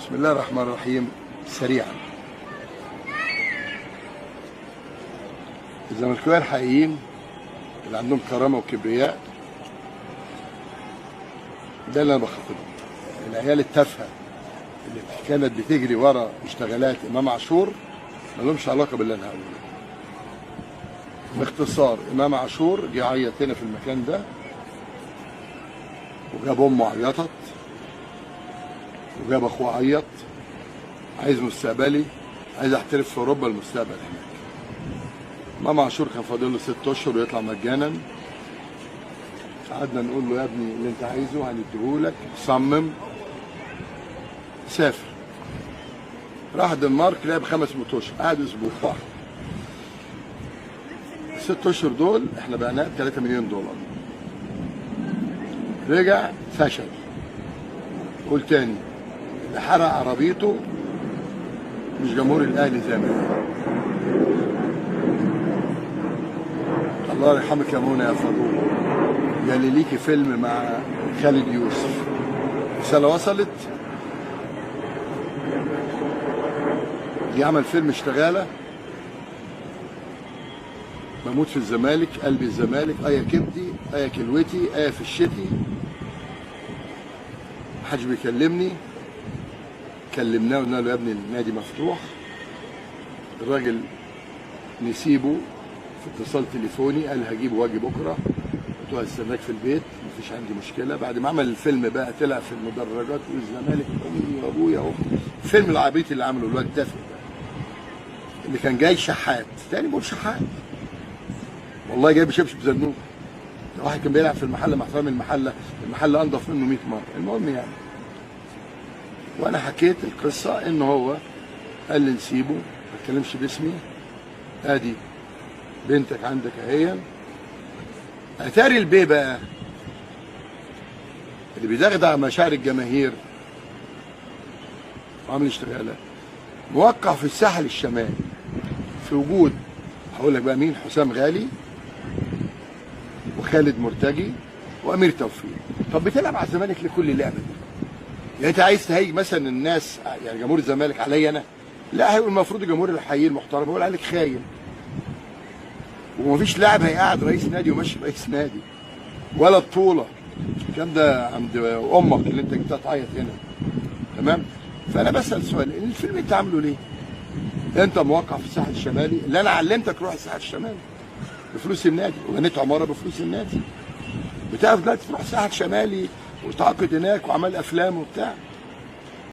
بسم الله الرحمن الرحيم. سريعا، الزملكاويه الحقيقيين اللي عندهم كرامه وكبرياء ده اللي انا بخاطبهم. العيال التافهه اللي كانت بتجري ورا اشتغالات امام عاشور ما لهمش علاقه باللي انا هقوله. باختصار، امام عاشور جه عيط هنا في المكان ده وجاب امه عيطت وجاب اخوه عيط، عايز مستقبلي، عايز احترف في اوروبا المستقبل هناك. امام عاشور كان فاضل له 6 اشهر ويطلع مجانا. قعدنا نقول له يا ابني اللي انت عايزه هنديهولك، صمم، سافر. راح دنمارك، لعب 5 ماتشات، قعد اسبوع واحد. 6 اشهر دول احنا بعناه ب 3 مليون دولار. رجع فشل. قول تاني، اللي حرق عربيته مش جمهور الاهلي زي ما الله يرحمك يا منى يا فاروق. جالي ليكي فيلم مع خالد يوسف، رسالة وصلت، يعمل فيلم اشتغالة، بموت في الزمالك، قلبي الزمالك، ايا كبدي، ايا كلوتي، ايا في الشتي، محدش بيكلمني. كلمناه وقلنا له يا ابني النادي مفتوح. الراجل نسيبه في اتصال تليفوني، قال هجيبه واجي بكره، قلت له هستناك في البيت، مفيش عندي مشكله. بعد ما عمل الفيلم بقى طلع في المدرجات والزمالك امي وابويا واختي. الفيلم العبيط اللي عمله الواد التافه ده اللي كان جاي شحات، تاني بقول شحات والله جاي بشبشب زنوب. واحد كان بيلعب في المحله، مع احترامي المحله انضف منه 100 مره. المهم يعني، وانا حكيت القصه ان هو قال لي نسيبه، ما تتكلمش باسمي، ادي بنتك عندك اهي. اتاري البيه بقى اللي بيدغدغ مشاعر الجماهير وعامل اشتغاله، موقع في الساحل الشمالي في وجود، هقول لك بقى مين، حسام غالي وخالد مرتجي وامير توفيق. طب بتلعب على الزمالك لكل لعبه دي؟ يعني انت عايز تهيج مثلا الناس، يعني جمهور الزمالك عليا انا؟ لا، هيبقى المفروض الجمهور الحقيقي المحترم يقول عليك خاين. ومفيش لاعب هيقعد رئيس نادي وماشي رئيس نادي ولا بطوله. الكلام ده عند امك اللي انت جبتها تعيط هنا، تمام؟ فانا بسال سؤال، الفيلم انت عامله ليه؟ انت موقع في الساحل الشمالي اللي انا علمتك روح الساحل الشمالي بفلوس النادي، وبنيت عماره بفلوس النادي. بتعرف دلوقتي تروح الساحل الشمالي وتعاقد هناك وعمل افلام وبتاع.